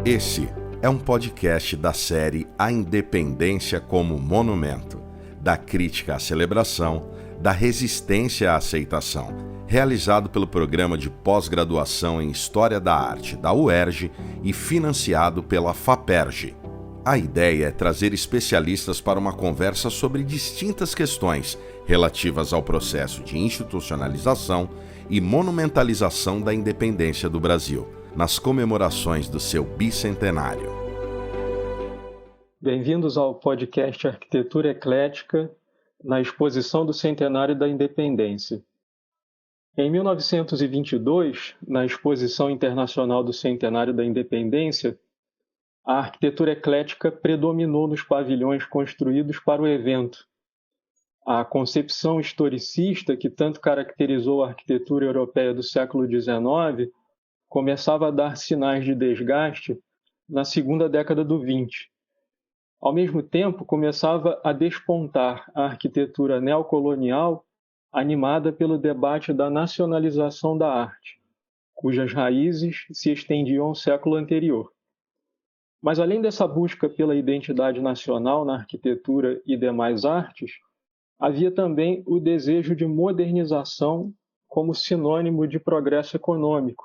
Esse é um podcast da série A Independência como Monumento, da crítica à celebração, da resistência à aceitação, realizado pelo Programa de Pós-Graduação em História da Arte da UERJ e financiado pela FAPERJ. A ideia é trazer especialistas para uma conversa sobre distintas questões relativas ao processo de institucionalização e monumentalização da independência do Brasil, nas comemorações do seu bicentenário. Bem-vindos ao podcast Arquitetura Eclética, na exposição do Centenário da Independência. Em 1922, na Exposição Internacional do Centenário da Independência, a arquitetura eclética predominou nos pavilhões construídos para o evento. A concepção historicista, que tanto caracterizou a arquitetura europeia do século XIX, começava a dar sinais de desgaste na segunda década do XX. Ao mesmo tempo, começava a despontar a arquitetura neocolonial, animada pelo debate da nacionalização da arte, cujas raízes se estendiam ao século anterior. Mas, além dessa busca pela identidade nacional na arquitetura e demais artes, havia também o desejo de modernização como sinônimo de progresso econômico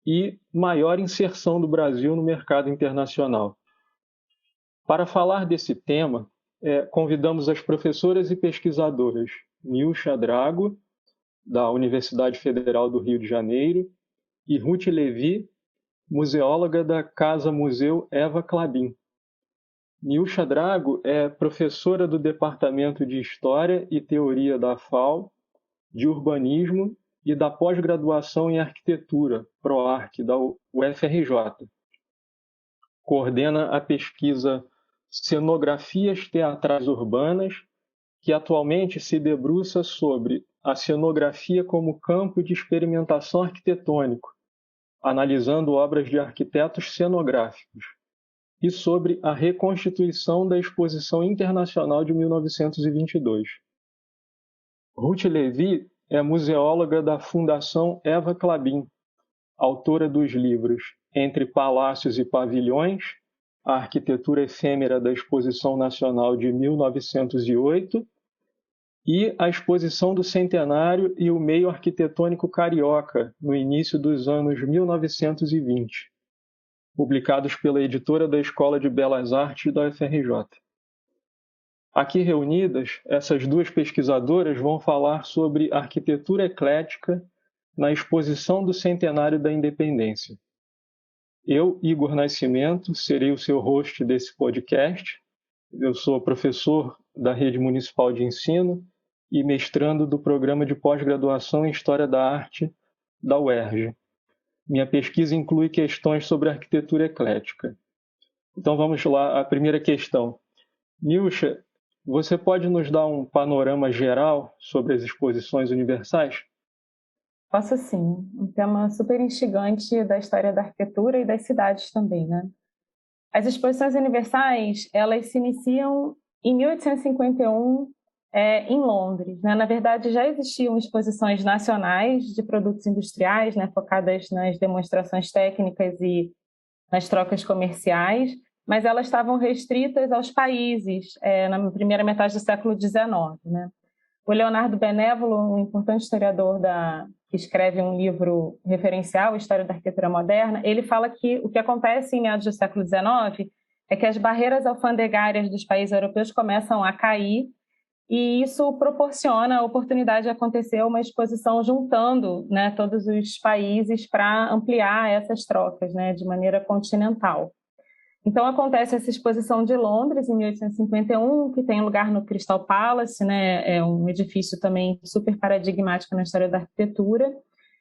e maior inserção do Brasil no mercado internacional. Para falar desse tema, convidamos as professoras e pesquisadoras Nilcha Drago, da Universidade Federal do Rio de Janeiro, e Ruth Levi, museóloga da Casa Museu Eva Clabin. Nilcha Drago é professora do Departamento de História e Teoria da FAU, de Urbanismo e da Pós-Graduação em Arquitetura, PROARC, da UFRJ. Coordena a pesquisa Cenografias Teatrais Urbanas, que atualmente se debruça sobre a cenografia como campo de experimentação arquitetônico, analisando obras de arquitetos cenográficos, e sobre a reconstituição da Exposição Internacional de 1922. Ruth Levi é museóloga da Fundação Eva Clabin, autora dos livros Entre Palácios e Pavilhões, a arquitetura efêmera da Exposição Nacional de 1908 e a Exposição do Centenário e o Meio Arquitetônico Carioca, no início dos anos 1920, publicados pela editora da Escola de Belas Artes da UFRJ. Aqui reunidas, essas duas pesquisadoras vão falar sobre arquitetura eclética na Exposição do Centenário da Independência. Eu, Igor Nascimento, serei o seu host desse podcast. Eu sou professor da Rede Municipal de Ensino e mestrando do Programa de Pós-Graduação em História da Arte da UERJ. Minha pesquisa inclui questões sobre arquitetura eclética. Então vamos lá, a primeira questão. Nilcha, você pode nos dar um panorama geral sobre as exposições universais? Posso sim, um tema super instigante da história da arquitetura e das cidades também, né? As exposições universais, elas se iniciam em 1851 em Londres, né? Na verdade, já existiam exposições nacionais de produtos industriais, né, focadas nas demonstrações técnicas e nas trocas comerciais, mas elas estavam restritas aos países na primeira metade do século XIX, né? O Leonardo Benévolo, um importante historiador que escreve um livro referencial, História da Arquitetura Moderna, ele fala que o que acontece em meados do século XIX é que as barreiras alfandegárias dos países europeus começam a cair e isso proporciona a oportunidade de acontecer uma exposição juntando, né, todos os países para ampliar essas trocas, né, de maneira continental. Então, acontece essa exposição de Londres, em 1851, que tem lugar no Crystal Palace, né? É um edifício também super paradigmático na história da arquitetura.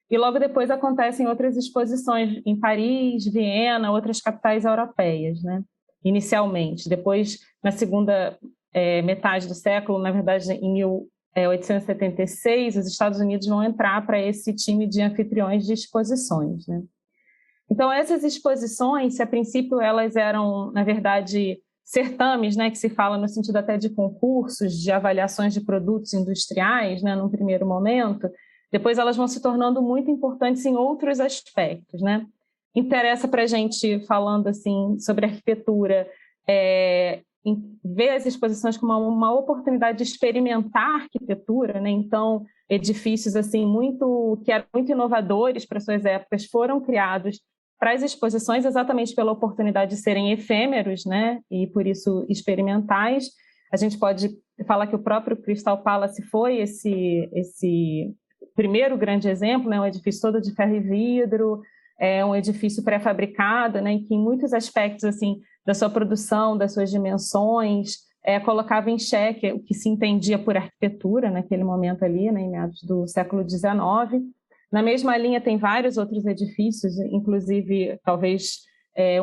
E logo depois acontecem outras exposições em Paris, Viena, outras capitais europeias, né? Inicialmente. Depois, na segunda metade do século, na verdade, em 1876, os Estados Unidos vão entrar para esse time de anfitriões de exposições, né? Então, essas exposições, se a princípio elas eram, na verdade, certames, né, que se fala no sentido até de concursos, de avaliações de produtos industriais, né, num primeiro momento, depois elas vão se tornando muito importantes em outros aspectos, né? interessa para a gente, falando assim sobre arquitetura, ver as exposições como uma oportunidade de experimentar arquitetura, né? Então, edifícios assim que eram muito inovadores para suas épocas foram criados para as exposições exatamente pela oportunidade de serem efêmeros, né? E por isso experimentais. A gente pode falar que o próprio Crystal Palace foi esse primeiro grande exemplo, né? Um edifício todo de ferro e vidro, um edifício pré-fabricado, né? Que em muitos aspectos assim da sua produção, das suas dimensões, colocava em xeque o que se entendia por arquitetura naquele momento ali, né? Em meados do século XIX. Na mesma linha tem vários outros edifícios, inclusive talvez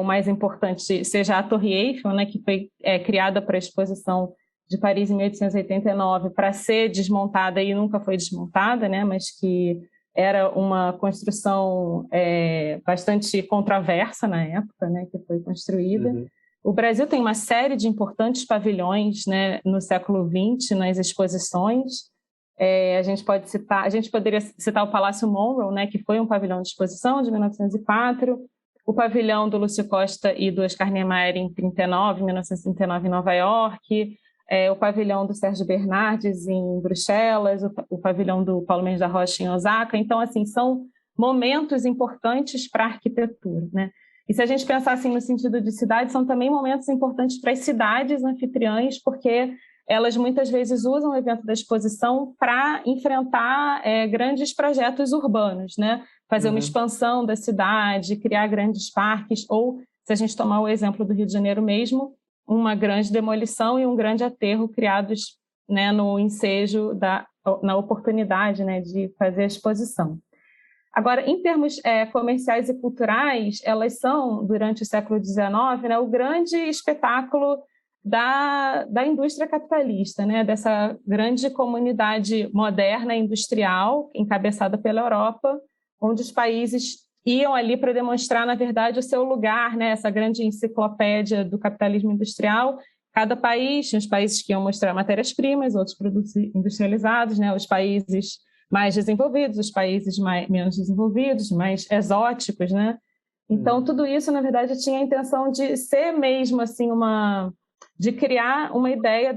o mais importante seja a Torre Eiffel, né, que foi criada para a exposição de Paris em 1889 para ser desmontada e nunca foi desmontada, né, mas que era uma construção bastante controversa na época, né, que foi construída. Uhum. O Brasil tem uma série de importantes pavilhões, né, no século XX nas exposições. A gente poderia citar o Palácio Monroe, né, que foi um pavilhão de exposição de 1904, o pavilhão do Lúcio Costa e do Oscar Niemeyer em 1939 em Nova York, o pavilhão do Sérgio Bernardes em Bruxelas, o pavilhão do Paulo Mendes da Rocha em Osaka. Então, assim, são momentos importantes para a arquitetura, né? E se a gente pensar assim no sentido de cidade, são também momentos importantes para as cidades anfitriãs, porque elas muitas vezes usam o evento da exposição para enfrentar grandes projetos urbanos, né? Fazer uma expansão da cidade, criar grandes parques, ou, se a gente tomar o exemplo do Rio de Janeiro mesmo, uma grande demolição e um grande aterro criados, né, no ensejo, na oportunidade, né, de fazer a exposição. Agora, em termos comerciais e culturais, elas são, durante o século XIX, né, o grande espetáculo da indústria capitalista, né? Dessa grande comunidade moderna industrial, encabeçada pela Europa, onde os países iam ali para demonstrar, na verdade, o seu lugar, né? Essa grande enciclopédia do capitalismo industrial. Cada país, tinha os países que iam mostrar matérias-primas, outros produtos industrializados, né? Os países mais desenvolvidos, os países menos desenvolvidos, mais exóticos, né? Então, tudo isso, na verdade, tinha a intenção de ser mesmo assim de criar uma ideia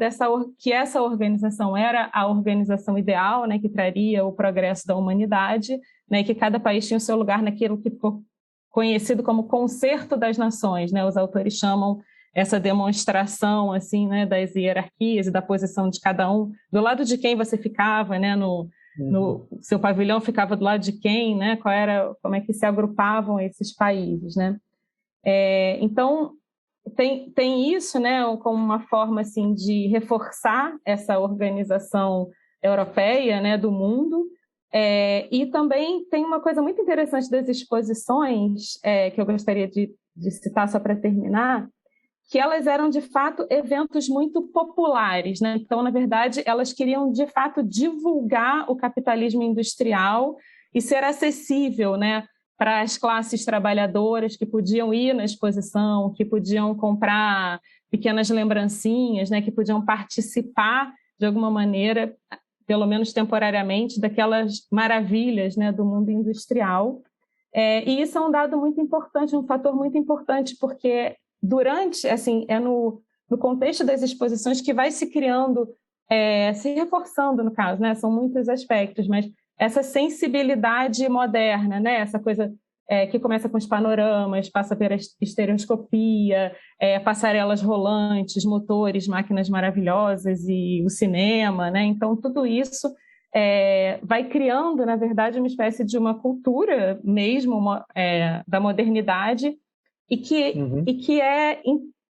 que essa organização era a organização ideal, né, que traria o progresso da humanidade, né, que cada país tinha o seu lugar naquilo que ficou conhecido como concerto das nações, né? Os autores chamam essa demonstração assim, né, das hierarquias e da posição de cada um, do lado de quem você ficava, né, no seu pavilhão ficava do lado de quem, né, como é que se agrupavam esses países, né? Então tem isso, né, como uma forma assim de reforçar essa organização europeia, né, do mundo. E também tem uma coisa muito interessante das exposições que eu gostaria de citar só para terminar, que elas eram de fato eventos muito populares, né? Então, na verdade, elas queriam de fato divulgar o capitalismo industrial e ser acessível, né, para as classes trabalhadoras que podiam ir na exposição, que podiam comprar pequenas lembrancinhas, né, que podiam participar de alguma maneira, pelo menos temporariamente, daquelas maravilhas, né, do mundo industrial. E isso é um dado muito importante, um fator muito importante, porque no contexto das exposições que vai se criando, se reforçando, no caso, né, são muitos aspectos, mas essa sensibilidade moderna, né? Essa coisa que começa com os panoramas, passa pela estereoscopia, passarelas rolantes, motores, máquinas maravilhosas e o cinema, né? Então, tudo isso vai criando, na verdade, uma espécie de uma cultura mesmo da modernidade e que é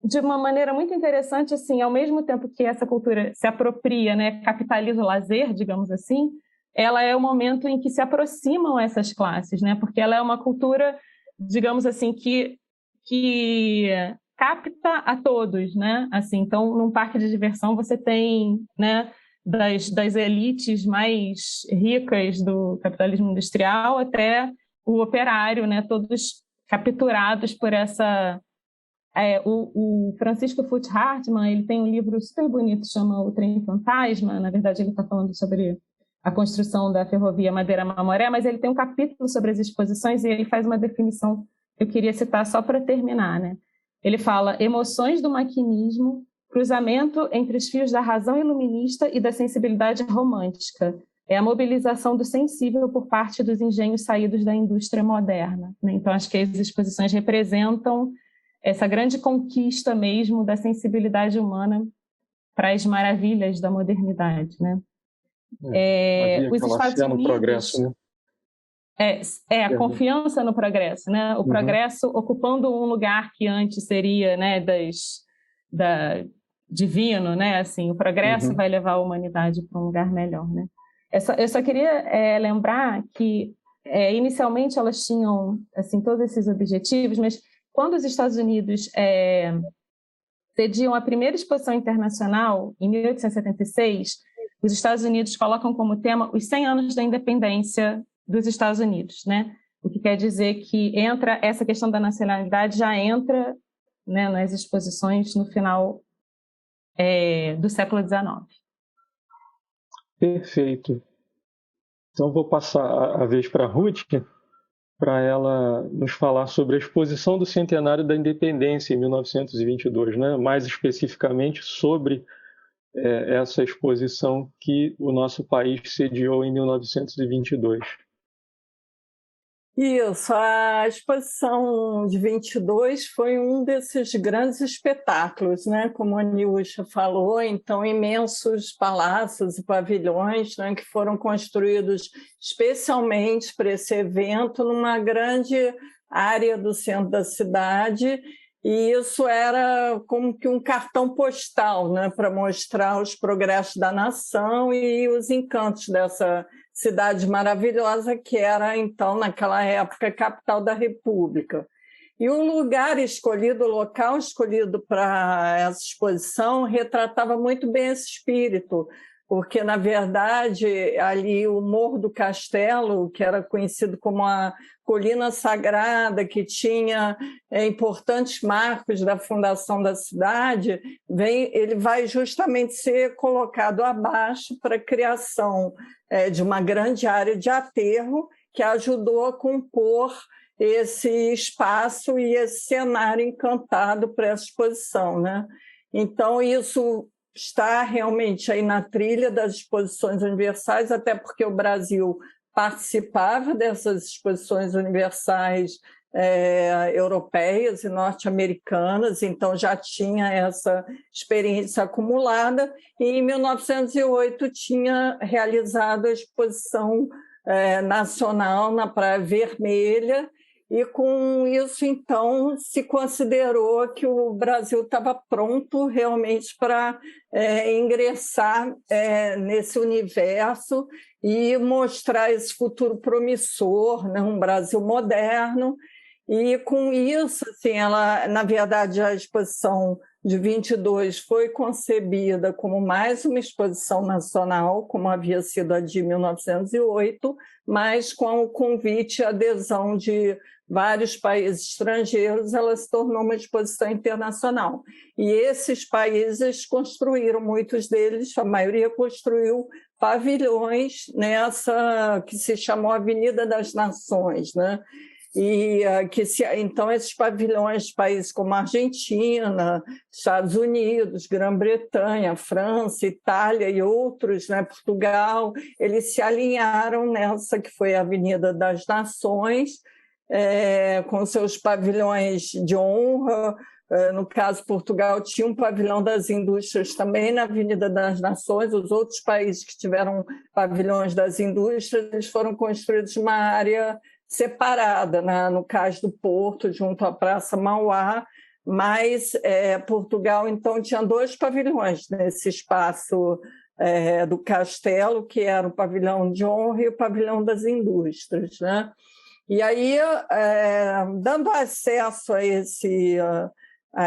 de uma maneira muito interessante, assim, ao mesmo tempo que essa cultura se apropria, né, capitaliza o lazer, digamos assim, ela é o momento em que se aproximam essas classes, né? Porque ela é uma cultura, digamos assim, que capta a todos, né? Assim, então, num parque de diversão você tem, né, das elites mais ricas do capitalismo industrial até o operário, né? Todos capturados por essa... o Francisco Foote Hartmann, ele tem um livro super bonito, chama O Trem Fantasma. Na verdade, ele está falando sobre a construção da ferrovia Madeira-Mamoré, mas ele tem um capítulo sobre as exposições e ele faz uma definição eu queria citar só para terminar, né? Ele fala: emoções do maquinismo, cruzamento entre os fios da razão iluminista e da sensibilidade romântica. É a mobilização do sensível por parte dos engenhos saídos da indústria moderna, né? Então, acho que as exposições representam essa grande conquista mesmo da sensibilidade humana para as maravilhas da modernidade, né? Havia Os aquela Estados fé no Unidos... progresso, né? a confiança no progresso, né? O progresso ocupando um lugar que antes seria, né, divino, né? Assim, o progresso vai levar a humanidade para um lugar melhor, né? Eu só queria lembrar que inicialmente elas tinham assim todos esses objetivos, mas quando os Estados Unidos cediam a primeira exposição internacional em 1876, os Estados Unidos colocam como tema os 100 anos da independência dos Estados Unidos, né? O que quer dizer que entra essa questão da nacionalidade, já entra, né, nas exposições no final do século XIX. Perfeito. Então vou passar a vez para a Ruth, para ela nos falar sobre a exposição do centenário da independência em 1922, né? Mais especificamente sobre essa exposição que o nosso país sediou em 1922. Isso, a exposição de 22 foi um desses grandes espetáculos, né? Como a Niúcha falou, então imensos palácios e pavilhões, né, que foram construídos especialmente para esse evento numa grande área do centro da cidade, e isso era como que um cartão postal, né, para mostrar os progressos da nação e os encantos dessa cidade maravilhosa que era, então, naquela época, a capital da República. E o lugar escolhido, o local escolhido para essa exposição retratava muito bem esse espírito, porque, na verdade, ali o Morro do Castelo, que era conhecido como a Colina Sagrada, que tinha importantes marcos da fundação da cidade, ele vai justamente ser colocado abaixo para a criação de uma grande área de aterro que ajudou a compor esse espaço e esse cenário encantado para essa exposição, né? Então, isso está realmente aí na trilha das exposições universais, até porque o Brasil participava dessas exposições universais europeias e norte-americanas, então já tinha essa experiência acumulada, e em 1908 tinha realizado a exposição nacional na Praia Vermelha, e com isso, então, se considerou que o Brasil estava pronto realmente para ingressar nesse universo e mostrar esse futuro promissor, né? Um Brasil moderno. E com isso, assim, na verdade, a exposição de 22 foi concebida como mais uma exposição nacional, como havia sido a de 1908, mas com o convite e adesão de vários países estrangeiros, ela se tornou uma exposição internacional. E esses países construíram, muitos deles, a maioria construiu pavilhões nessa que se chamou Avenida das Nações, né? E então esses pavilhões de países como Argentina, Estados Unidos, Grã-Bretanha, França, Itália e outros, né, Portugal, eles se alinharam nessa que foi a Avenida das Nações, com seus pavilhões de honra. No caso, Portugal tinha um pavilhão das indústrias também na Avenida das Nações. Os outros países que tiveram pavilhões das indústrias, eles foram construídos numa área separada, né? No Cais do Porto, junto à Praça Mauá, mas Portugal, então, tinha 2 pavilhões nesse espaço do castelo, que era o pavilhão de honra e o pavilhão das indústrias, né? E aí, dando acesso a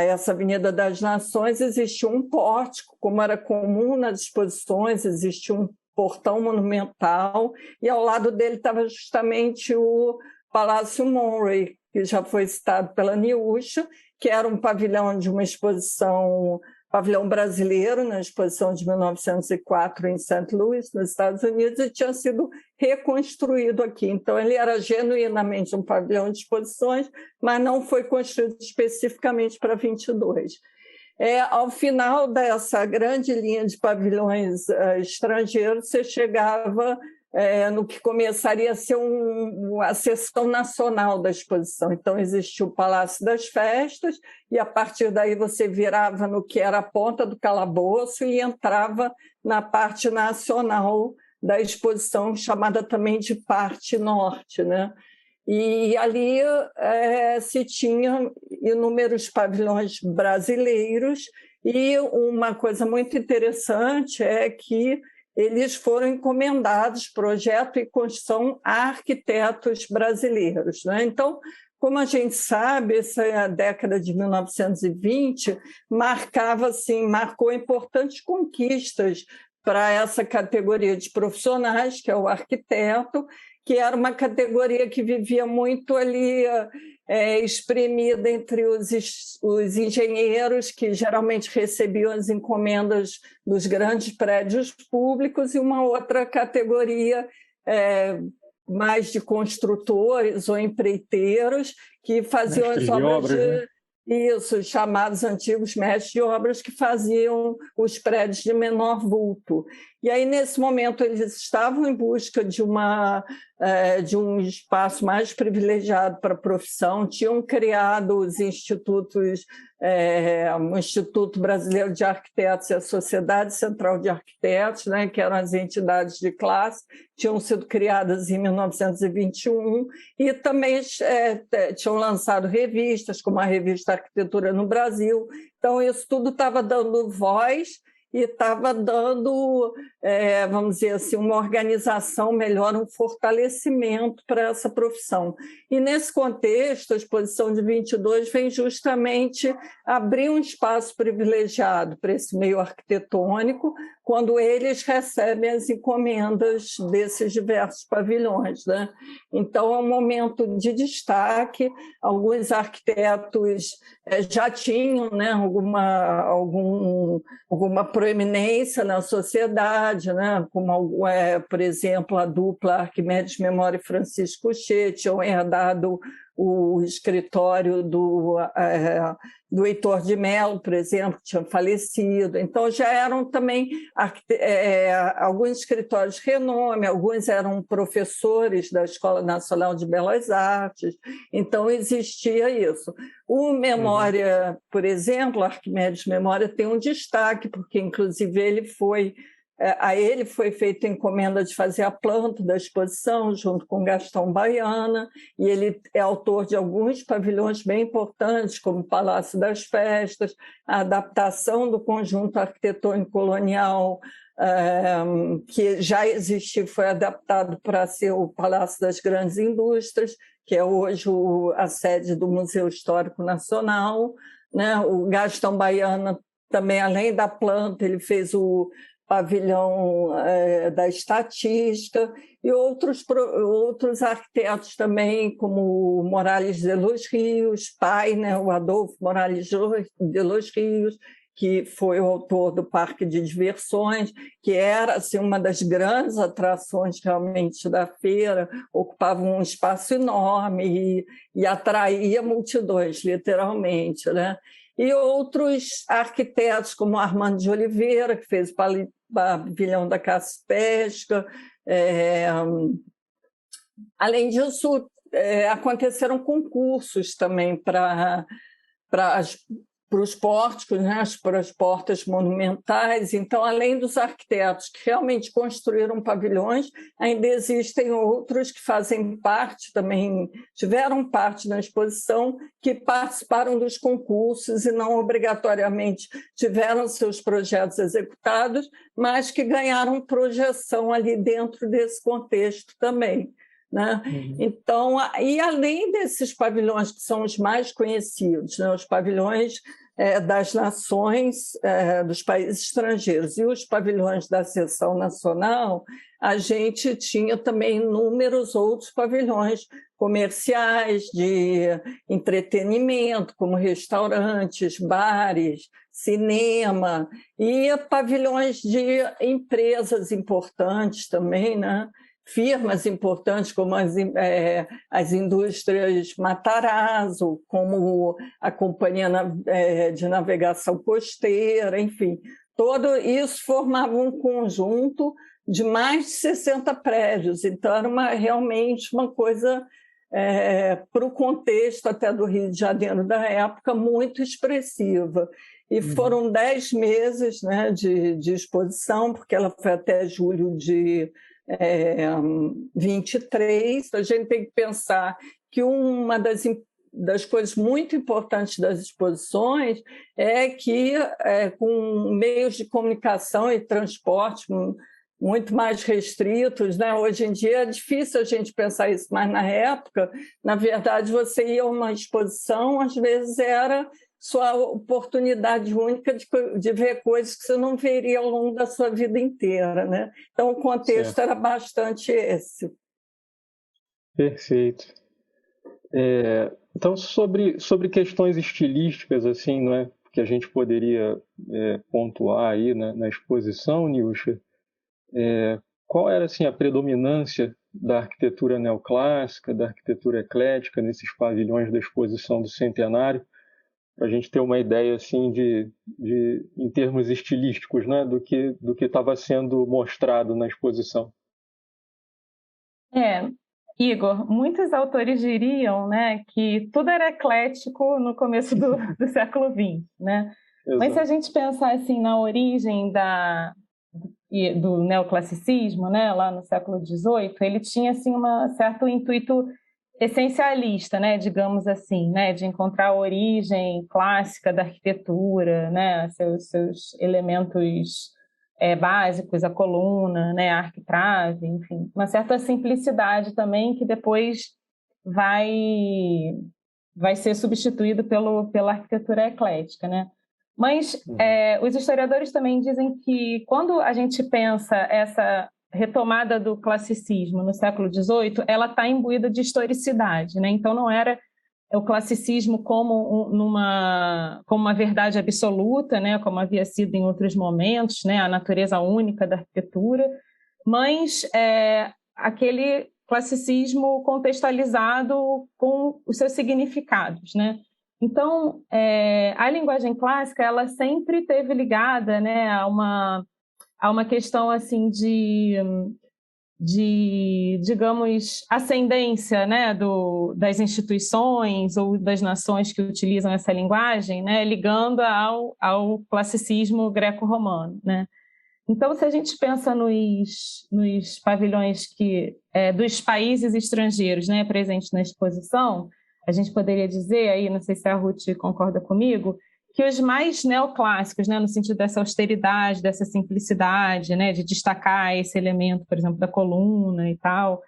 essa Avenida das Nações, existia um pórtico, como era comum nas exposições, existia um portão monumental, e ao lado dele estava justamente o Palácio Monroe, que já foi citado pela Niúcha, que era um pavilhão de uma exposição pavilhão brasileiro na exposição de 1904 em St. Louis, nos Estados Unidos, e tinha sido reconstruído aqui. Então, ele era genuinamente um pavilhão de exposições, mas não foi construído especificamente para 22. Ao final dessa grande linha de pavilhões estrangeiros, você chegava no que começaria a ser a seção nacional da exposição. Então, existia o Palácio das Festas, e a partir daí você virava no que era a ponta do calabouço e entrava na parte nacional da exposição, chamada também de parte norte, né? E ali se tinha inúmeros pavilhões brasileiros, e uma coisa muito interessante é que eles foram encomendados, projeto e construção, a arquitetos brasileiros, né? Então, como a gente sabe, essa década de 1920 marcou importantes conquistas para essa categoria de profissionais, que é o arquiteto, que era uma categoria que vivia muito ali espremida entre os engenheiros, que geralmente recebiam as encomendas dos grandes prédios públicos, e uma outra categoria mais de construtores ou empreiteiros, que faziam as obras né? Isso, chamados antigos mestres de obras, que faziam os prédios de menor vulto. E aí, nesse momento, eles estavam em busca de um espaço mais privilegiado para a profissão, tinham criado os institutos, o Instituto Brasileiro de Arquitetos e a Sociedade Central de Arquitetos, né, que eram as entidades de classe, tinham sido criadas em 1921, e também tinham lançado revistas, como a revista Arquitetura no Brasil. Então, isso tudo estava dando voz e estava dando, vamos dizer assim, uma organização melhor, um fortalecimento para essa profissão. E, nesse contexto, a exposição de 22 vem justamente abrir um espaço privilegiado para esse meio arquitetônico, quando eles recebem as encomendas desses diversos pavilhões, né? Então, é um momento de destaque. Alguns arquitetos já tinham, né, alguma proeminência na sociedade, né? Como, por exemplo, a dupla Arquimedes Memória e Francisco Couchet tinham herdado o escritório do Heitor de Mello, por exemplo, que tinha falecido. Então, já eram também alguns escritórios de renome, alguns eram professores da Escola Nacional de Belas Artes, então existia isso. O Memória, por exemplo, Arquimedes Memória, tem um destaque, porque, inclusive, a ele foi feita a encomenda de fazer a planta da exposição, junto com Gastão Baiana, e ele é autor de alguns pavilhões bem importantes, como o Palácio das Festas, a adaptação do conjunto arquitetônico colonial, que já existia, foi adaptado para ser o Palácio das Grandes Indústrias, que é hoje a sede do Museu Histórico Nacional, né? O Gastão Baiana também, além da planta, ele fez o pavilhão da estatística, e outros arquitetos também, como o Morales de los Rios, pai, né, o Adolfo Morales de los Rios, que foi o autor do Parque de Diversões, que era assim, uma das grandes atrações realmente da feira, ocupava um espaço enorme e atraía multidões, literalmente, né? E outros arquitetos, como Armando de Oliveira, que fez o pavilhão da caça e pesca. Além disso, aconteceram concursos também para os pórticos, né, para as portas monumentais. Então, além dos arquitetos que realmente construíram pavilhões, ainda existem outros que fazem parte também, tiveram parte na exposição, que participaram dos concursos e não obrigatoriamente tiveram seus projetos executados, mas que ganharam projeção ali dentro desse contexto também, né? Então, e além desses pavilhões que são os mais conhecidos, né, os pavilhões das nações, dos países estrangeiros. E os pavilhões da seção nacional, a gente tinha também inúmeros outros pavilhões comerciais, de entretenimento, como restaurantes, bares, cinema, e pavilhões de empresas importantes também, né? Firmas importantes como as indústrias Matarazzo, como a Companhia de Navegação Costeira, enfim. Todo isso formava um conjunto de mais de 60 prédios, então era realmente uma coisa, para o contexto até do Rio de Janeiro da época, muito expressiva. E foram 10 meses, né, de exposição, porque ela foi até julho de 23. A gente tem que pensar que uma das coisas muito importantes das exposições é que, com meios de comunicação e transporte muito mais restritos, né? Hoje em dia é difícil a gente pensar isso, mas na época, na verdade, você ia a uma exposição, às vezes era sua oportunidade única de ver coisas que você não veria ao longo da sua vida inteira, né? Então, o contexto era bastante esse. Perfeito. Então, sobre questões estilísticas, assim, não é, que a gente poderia pontuar aí na exposição, Nilcha, qual era assim, a predominância da arquitetura neoclássica, da arquitetura eclética nesses pavilhões da exposição do Centenário, para a gente ter uma ideia assim em termos estilísticos, né, do que estava sendo mostrado na exposição? Igor, muitos autores diriam, né, que tudo era eclético no começo do século XX, né? Mas se a gente pensar assim na origem do neoclassicismo, né, lá no século XVIII, ele tinha assim um certo intuito essencialista, né, digamos assim, né, de encontrar a origem clássica da arquitetura, né, seus elementos básicos, a coluna, né, a arquitrave, enfim, uma certa simplicidade também que depois vai ser substituído pela arquitetura eclética, né? Mas os historiadores também dizem que quando a gente pensa essa retomada do classicismo no século XVIII, ela está imbuída de historicidade, né? Então não era o classicismo como uma verdade absoluta, né? Como havia sido em outros momentos, né? A natureza única da arquitetura, mas aquele classicismo contextualizado com os seus significados, né? Então, a linguagem clássica ela sempre esteve ligada, né, a uma questão assim de digamos, ascendência, né, das instituições ou das nações que utilizam essa linguagem, né, ligando ao classicismo greco-romano, né? Então, se a gente pensa nos pavilhões dos países estrangeiros, né, presentes na exposição, a gente poderia dizer, aí não sei se a Ruth concorda comigo, que os mais neoclássicos, né, no sentido dessa austeridade, dessa simplicidade, né, de destacar esse elemento, por exemplo, da coluna e tal,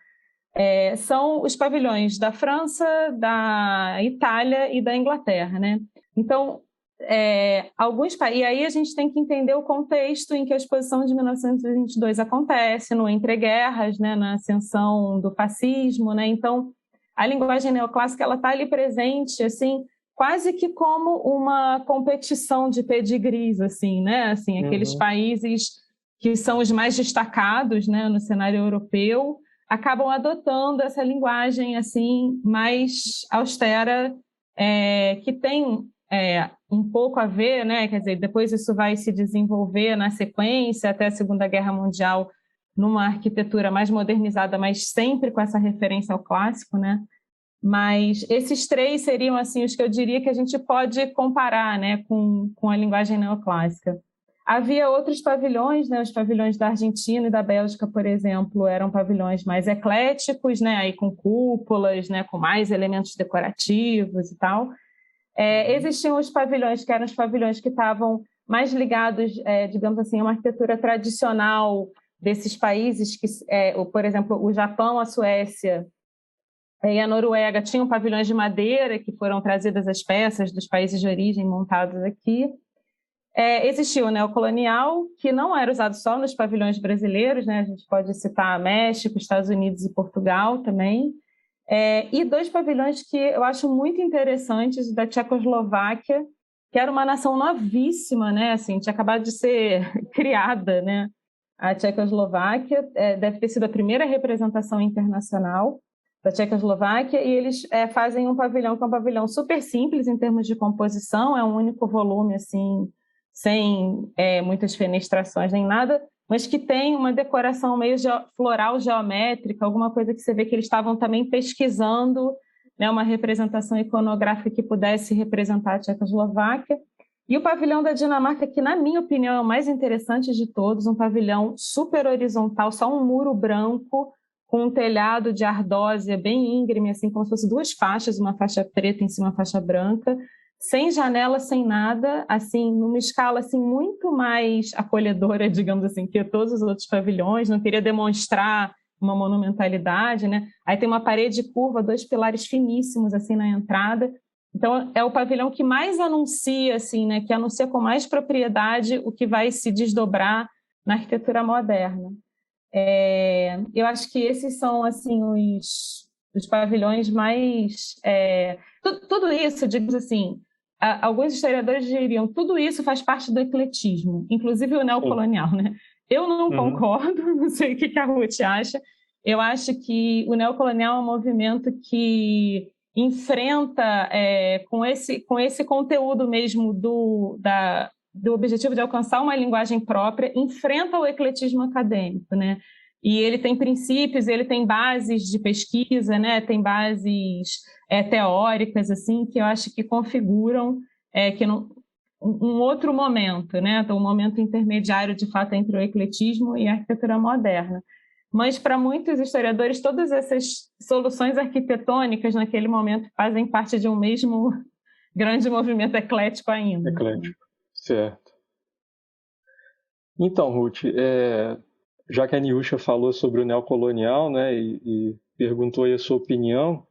são os pavilhões da França, da Itália e da Inglaterra, né? Então, e aí a gente tem que entender o contexto em que a exposição de 1922 acontece, no entreguerras, né, na ascensão do fascismo, né? Então, a linguagem neoclássica ela está ali presente, assim, quase que como uma competição de pedigrees, assim, né? Assim, aqueles países que são os mais destacados, né, no cenário europeu, acabam adotando essa linguagem assim mais austera, que tem um pouco a ver, né? Quer dizer, depois isso vai se desenvolver na sequência até a Segunda Guerra Mundial numa arquitetura mais modernizada, mas sempre com essa referência ao clássico, né? Mas esses três seriam assim os que eu diria que a gente pode comparar, né, com a linguagem neoclássica. Havia outros pavilhões, né, os pavilhões da Argentina e da Bélgica, por exemplo, eram pavilhões mais ecléticos, né, aí com cúpulas, né, com mais elementos decorativos e tal. Existiam os pavilhões que eram os pavilhões que estavam mais ligados, digamos assim, a uma arquitetura tradicional desses países, por exemplo, o Japão, a Suécia E a Noruega tinha pavilhões de madeira que foram trazidas as peças dos países de origem montados aqui. Existiu o neocolonial, que não era usado só nos pavilhões brasileiros, né? A gente pode citar México, Estados Unidos e Portugal também. E 2 pavilhões que eu acho muito interessantes, da Tchecoslováquia, que era uma nação novíssima, né? Assim, tinha acabado de ser criada, né? A Tchecoslováquia deve ter sido a primeira representação internacional da Tchecoslováquia, e eles fazem um pavilhão que é um pavilhão super simples em termos de composição, é um único volume, assim, sem muitas fenestrações nem nada, mas que tem uma decoração meio floral geométrica, alguma coisa que você vê que eles estavam também pesquisando, né, uma representação iconográfica que pudesse representar a Tchecoslováquia. E o pavilhão da Dinamarca, que na minha opinião é o mais interessante de todos, um pavilhão super horizontal, só um muro branco, com um telhado de ardósia bem íngreme, assim, como se fosse 2 faixas, uma faixa preta em cima, uma faixa branca, sem janela, sem nada, assim, numa escala assim, muito mais acolhedora, digamos assim, que todos os outros pavilhões, não queria demonstrar uma monumentalidade, né? Aí tem uma parede curva, 2 pilares finíssimos assim na entrada. Então é o pavilhão que mais anuncia, assim, né? Que anuncia com mais propriedade o que vai se desdobrar na arquitetura moderna. Eu acho que esses são assim os pavilhões mais... tudo isso, digamos assim, alguns historiadores diriam tudo isso faz parte do ecletismo, inclusive o neocolonial, né? Eu não concordo, não sei o que a Ruth acha. Eu acho que o neocolonial é um movimento que enfrenta com esse conteúdo mesmo do objetivo de alcançar uma linguagem própria, enfrenta o ecletismo acadêmico, né? E ele tem princípios, ele tem bases de pesquisa, né? Tem bases teóricas, assim, que eu acho que configuram um outro momento, né? Então, um momento intermediário, de fato, entre o ecletismo e a arquitetura moderna. Mas, para muitos historiadores, todas essas soluções arquitetônicas, naquele momento, fazem parte de um mesmo grande movimento eclético ainda. Eclético, certo. Então, Ruth, já que a Niusha falou sobre o neocolonial, né, e perguntou aí a sua opinião,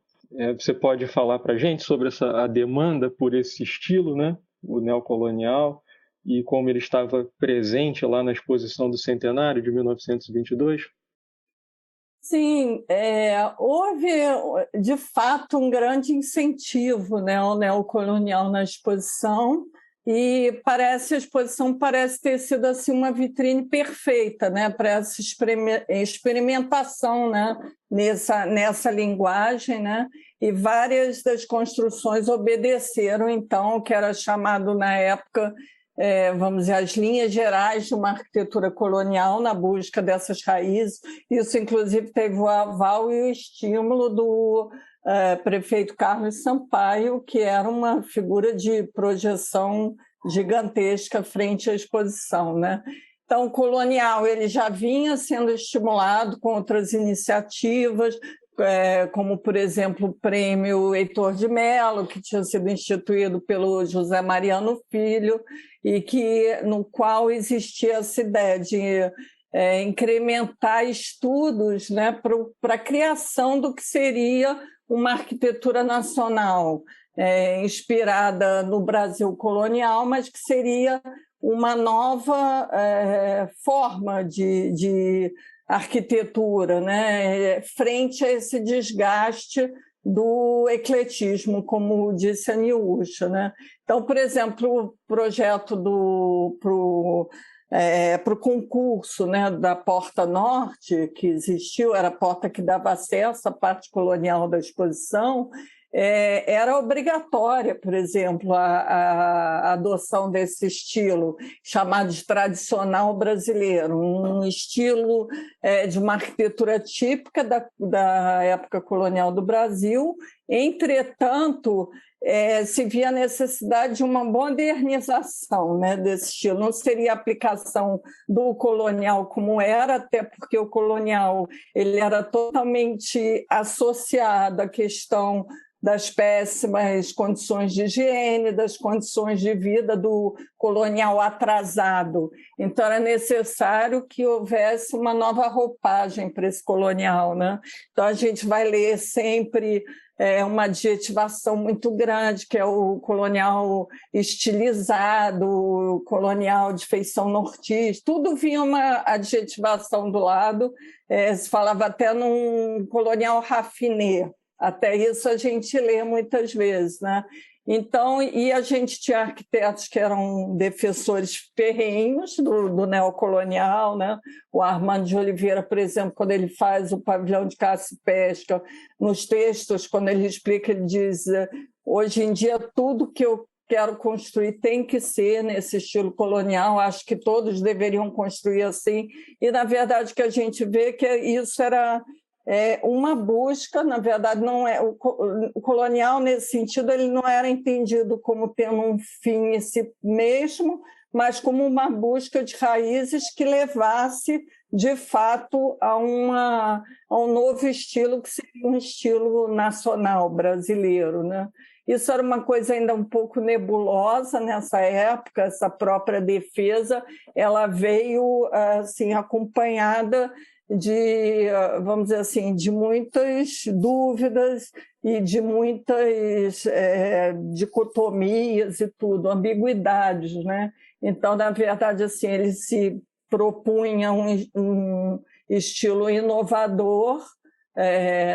você pode falar para a gente sobre a demanda por esse estilo, né, o neocolonial, e como ele estava presente lá na exposição do Centenário de 1922? Sim, houve, de fato, um grande incentivo, né, ao neocolonial na exposição, e a exposição parece ter sido assim, uma vitrine perfeita, né, para essa experimentação, né, nessa linguagem, né, e várias das construções obedeceram, então, o que era chamado na época, vamos dizer, as linhas gerais de uma arquitetura colonial na busca dessas raízes. Isso, inclusive, teve o aval e o estímulo do prefeito Carlos Sampaio, que era uma figura de projeção gigantesca frente à exposição, né? Então, o colonial ele já vinha sendo estimulado com outras iniciativas, como, por exemplo, o Prêmio Heitor de Mello, que tinha sido instituído pelo José Mariano Filho, e no qual existia essa ideia de incrementar estudos, né, para a criação do que seria uma arquitetura nacional, inspirada no Brasil colonial, mas que seria uma nova forma de arquitetura, né, frente a esse desgaste do ecletismo, como disse a Niusha, né? Então, por exemplo, o projeto para o concurso, né, da Porta Norte, que existiu, era a porta que dava acesso à parte colonial da exposição, era obrigatória, por exemplo, a adoção desse estilo, chamado de tradicional brasileiro, um estilo de uma arquitetura típica da época colonial do Brasil. Entretanto, se via a necessidade de uma modernização, né, desse estilo. Não seria a aplicação do colonial como era, até porque o colonial ele era totalmente associado à questão das péssimas condições de higiene, das condições de vida do colonial atrasado. Então, era necessário que houvesse uma nova roupagem para esse colonial, né? Então, a gente vai ler sempre uma adjetivação muito grande, que é o colonial estilizado, o colonial de feição nortista, tudo vinha uma adjetivação do lado, se falava até num colonial raffiné, até isso a gente lê muitas vezes, né? Então, e a gente tinha arquitetos que eram defensores ferrenhos do neocolonial, né? O Armando de Oliveira, por exemplo, quando ele faz o pavilhão de caça e pesca, nos textos, quando ele explica, ele diz: hoje em dia tudo que eu quero construir tem que ser nesse estilo colonial, acho que todos deveriam construir assim. E, na verdade, o que a gente vê é que isso era uma busca, na verdade, não é o colonial, nesse sentido, ele não era entendido como tendo um fim em si mesmo, mas como uma busca de raízes que levasse, de fato, a um novo estilo, que seria um estilo nacional brasileiro, né? Isso era uma coisa ainda um pouco nebulosa nessa época, essa própria defesa, ela veio assim, acompanhada de, vamos dizer assim, de muitas dúvidas e de muitas dicotomias e tudo, ambiguidades, né? Então, na verdade, assim, ele se propunha um estilo inovador,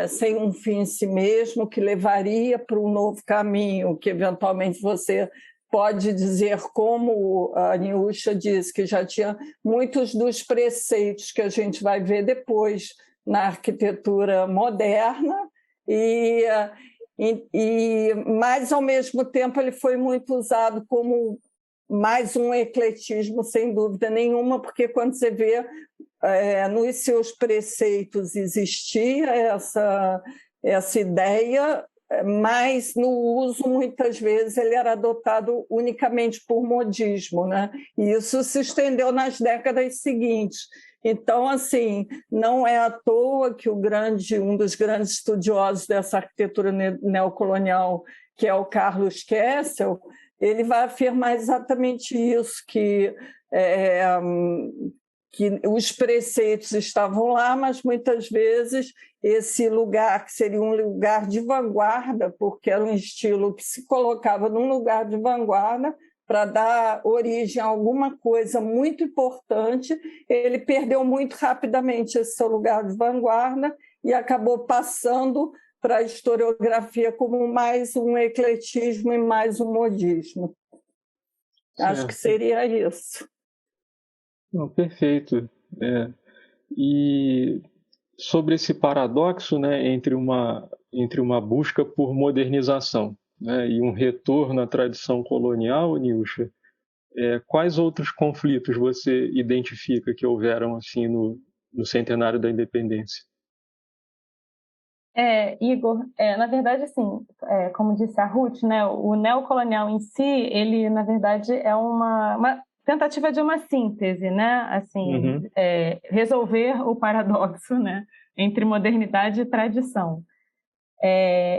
sem um fim em si mesmo, que levaria para um novo caminho, que eventualmente você pode dizer, como a Niúcha diz, que já tinha muitos dos preceitos que a gente vai ver depois na arquitetura moderna, mas, ao mesmo tempo, ele foi muito usado como mais um ecletismo, sem dúvida nenhuma, porque quando você vê nos seus preceitos existia essa ideia, mas no uso, muitas vezes, ele era adotado unicamente por modismo, né? E isso se estendeu nas décadas seguintes. Então, assim, não é à toa que um dos grandes estudiosos dessa arquitetura neocolonial, que é o Carlos Kessel, ele vai afirmar exatamente isso, que os preceitos estavam lá, mas muitas vezes esse lugar, que seria um lugar de vanguarda, porque era um estilo que se colocava num lugar de vanguarda para dar origem a alguma coisa muito importante, ele perdeu muito rapidamente esse seu lugar de vanguarda e acabou passando para a historiografia como mais um ecletismo e mais um modismo. Certo. Acho que seria isso. Não, perfeito. E sobre esse paradoxo, né, entre uma busca por modernização, né, e um retorno à tradição colonial, Niúcha, quais outros conflitos você identifica que houveram assim no centenário da independência? Igor, na verdade, assim, como disse a Ruth, né, o neocolonial em si, ele, na verdade, é uma tentativa de uma síntese, né? Assim, resolver o paradoxo, né, entre modernidade e tradição.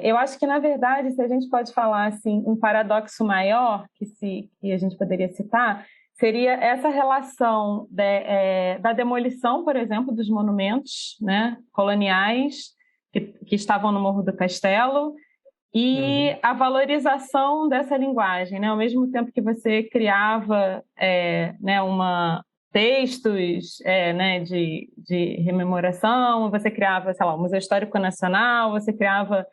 Eu acho que, na verdade, se a gente pode falar assim, um paradoxo maior que a gente poderia citar, seria essa relação da demolição, por exemplo, dos monumentos, né, coloniais que estavam no Morro do Castelo, e a valorização dessa linguagem, né? Ao mesmo tempo que você criava textos né, de rememoração, você criava, sei lá, o Museu Histórico Nacional, você criava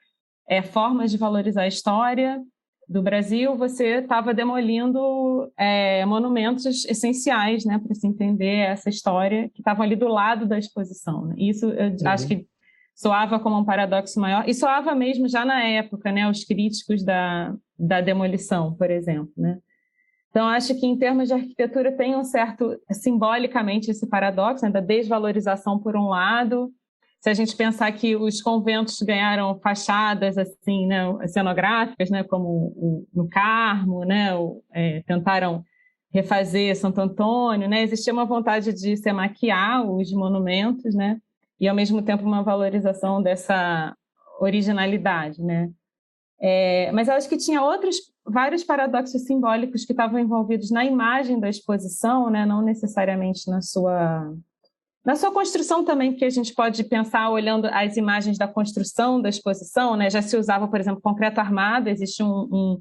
formas de valorizar a história do Brasil, você estava demolindo monumentos essenciais, né, para se entender essa história que estavam ali do lado da exposição, né? Isso eu acho que soava como um paradoxo maior, e soava mesmo já na época, né, os críticos da demolição, por exemplo, né? Então, acho que em termos de arquitetura tem um certo, simbolicamente, esse paradoxo, né, da desvalorização por um lado. Se a gente pensar que os conventos ganharam fachadas assim, né, cenográficas, né, como no Carmo, né, tentaram refazer Santo Antônio, né, existia uma vontade de se maquiar os monumentos, né, e, ao mesmo tempo, uma valorização dessa originalidade, né? Mas eu acho que tinha vários paradoxos simbólicos que estavam envolvidos na imagem da exposição, né? Não necessariamente na sua construção também, porque a gente pode pensar olhando as imagens da construção da exposição, né? Já se usava, por exemplo, concreto armado, existe o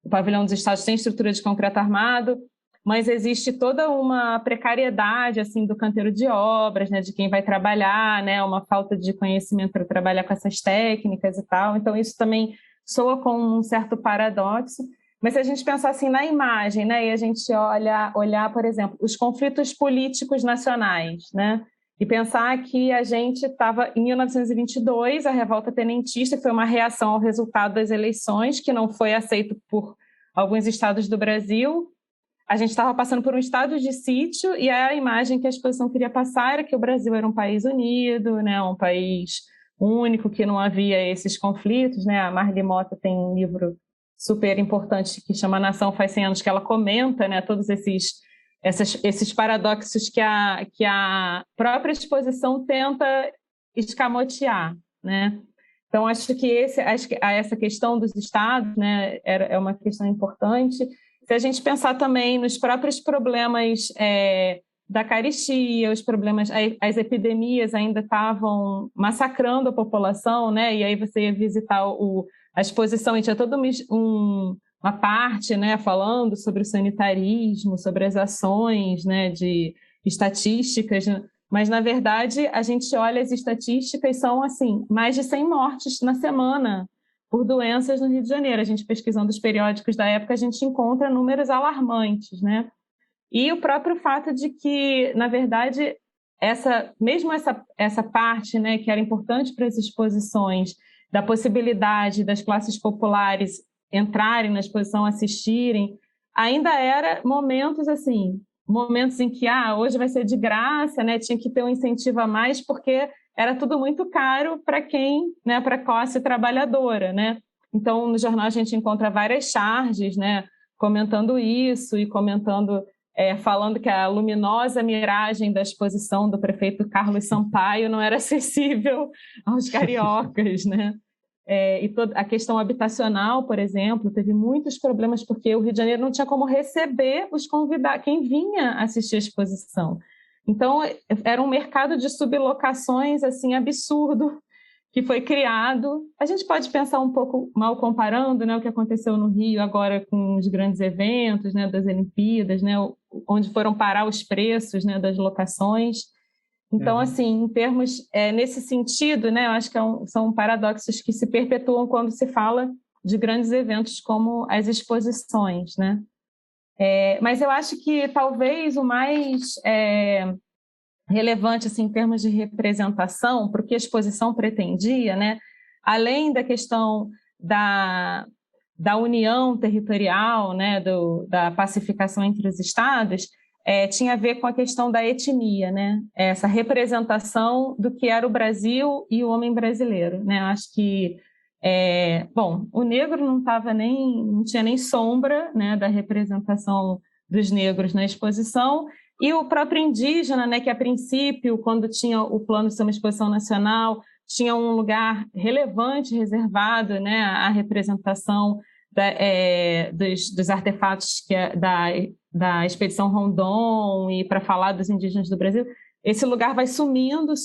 pavilhão dos Estados tem estrutura de concreto armado, mas existe toda uma precariedade assim do canteiro de obras, né? De quem vai trabalhar, né? Uma falta de conhecimento para trabalhar com essas técnicas e tal. Então isso também soa com um certo paradoxo. Mas se a gente pensar assim na imagem, né, e a gente olhar, por exemplo, os conflitos políticos nacionais, né, e pensar que a gente estava em 1922, a revolta tenentista, que foi uma reação ao resultado das eleições, que não foi aceito por alguns estados do Brasil. A gente estava passando por um estado de sítio e a imagem que a exposição queria passar era que o Brasil era um país unido, né, um país único, que não havia esses conflitos, né? A Marli Mota tem um livro super importante que chama Nação Faz 100 Anos, que ela comenta, né, todos esses paradoxos que a própria exposição tenta escamotear, né? Então, acho que essa questão dos estados, né, é uma questão importante. Se a gente pensar também nos próprios problemas da carestia, os problemas, as epidemias ainda estavam massacrando a população, né? E aí você ia visitar a exposição e tinha toda uma parte, né, falando sobre o sanitarismo, sobre as ações, né, de estatísticas, né? Mas, na verdade, a gente olha as estatísticas, são assim, mais de 100 mortes na semana por doenças no Rio de Janeiro. A gente pesquisando os periódicos da época, a gente encontra números alarmantes, né? E o próprio fato de que, na verdade, essa parte, né, que era importante para as exposições, da possibilidade das classes populares entrarem na exposição, assistirem, ainda era momentos em que hoje vai ser de graça, né, tinha que ter um incentivo a mais, porque era tudo muito caro para quem, né, para a classe trabalhadora, né? Então, no jornal a gente encontra várias charges, né, comentando isso e comentando, falando que a luminosa miragem da exposição do prefeito Carlos Sampaio não era acessível aos cariocas, né? E toda a questão habitacional, por exemplo, teve muitos problemas porque o Rio de Janeiro não tinha como receber os convidados, quem vinha assistir a exposição. Então, era um mercado de sublocações assim, absurdo, que foi criado. A gente pode pensar um pouco, mal comparando, né, o que aconteceu no Rio agora com os grandes eventos, né, das Olimpíadas, né, onde foram parar os preços, né, das locações. Então, assim, em termos, nesse sentido, né, eu acho que são paradoxos que se perpetuam quando se fala de grandes eventos como as exposições, né? Mas eu acho que talvez o mais relevante assim, em termos de representação, para o que a exposição pretendia, né? Além da questão da união territorial, né? Da pacificação entre os estados, tinha a ver com a questão da etnia, né? Essa representação do que era o Brasil e o homem brasileiro, né? Acho que o negro não tinha nem sombra, né, da representação dos negros na exposição, e o próprio indígena, né, que a princípio, quando tinha o plano de ser uma exposição nacional, tinha um lugar relevante reservado, né, à representação dos artefatos da expedição Rondon e para falar dos indígenas do Brasil. Esse lugar vai sumindo,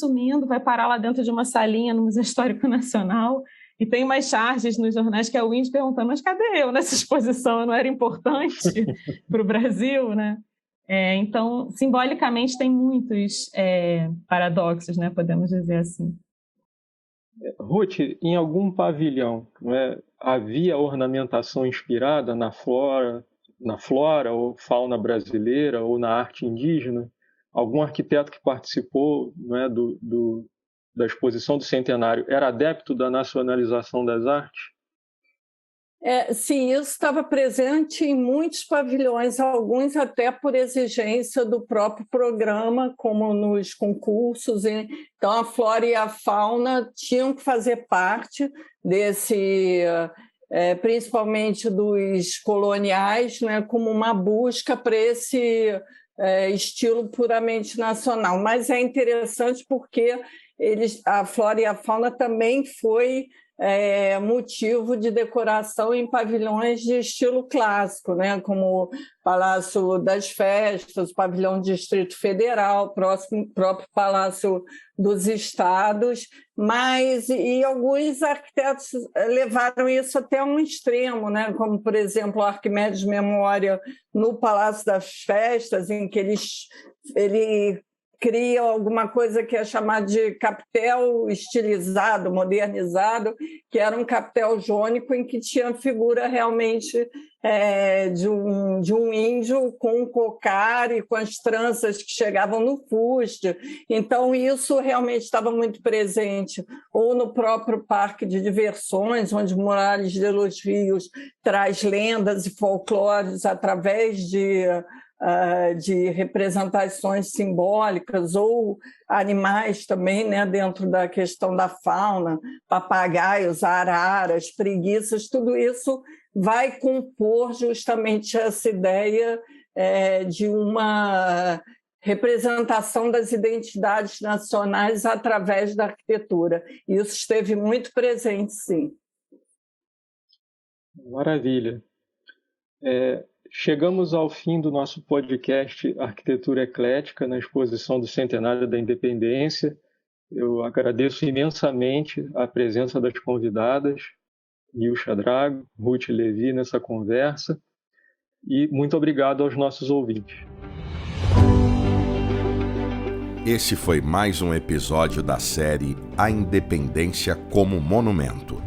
vai parar lá dentro de uma salinha no Museu Histórico Nacional. E tem umas charges nos jornais que é o índio perguntando, mas cadê eu nessa exposição? Eu não era importante para o Brasil, né? Então, simbolicamente, tem muitos paradoxos, né? Podemos dizer assim. Ruth, em algum pavilhão, não é, havia ornamentação inspirada na flora ou fauna brasileira ou na arte indígena? Algum arquiteto que participou, não é, da exposição do centenário era adepto da nacionalização das artes? Sim, isso estava presente em muitos pavilhões, alguns até por exigência do próprio programa, como nos concursos. Então, a flora e a fauna tinham que fazer parte desse, principalmente dos coloniais, né, como uma busca para esse estilo puramente nacional. Mas é interessante porque a flora e a fauna também foi motivo de decoração em pavilhões de estilo clássico, né? Como o Palácio das Festas, o Pavilhão do Distrito Federal, próprio Palácio dos Estados, e alguns arquitetos levaram isso até um extremo, né? Como, por exemplo, o Arquimedes Memória no Palácio das Festas, em que ele cria alguma coisa que é chamada de capitel estilizado, modernizado, que era um capitel jônico em que tinha figura realmente de um índio com um cocar e com as tranças que chegavam no fuste. Então, isso realmente estava muito presente. Ou no próprio Parque de Diversões, onde Muralhas de los Rios traz lendas e folclores através de representações simbólicas ou animais também, né, dentro da questão da fauna, papagaios, araras, preguiças, tudo isso vai compor justamente essa ideia de uma representação das identidades nacionais através da arquitetura. Isso esteve muito presente, sim. Maravilha. Chegamos ao fim do nosso podcast Arquitetura Eclética, na exposição do Centenário da Independência. Eu agradeço imensamente a presença das convidadas, Nilcha Drago, Ruth Levi, nessa conversa, e muito obrigado aos nossos ouvintes. Esse foi mais um episódio da série A Independência como Monumento,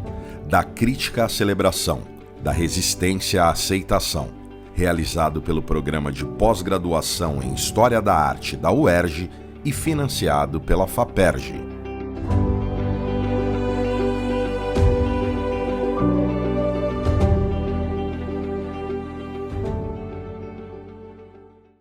da crítica à celebração, da resistência à aceitação, realizado pelo Programa de Pós-Graduação em História da Arte da UERJ e financiado pela FAPERJ.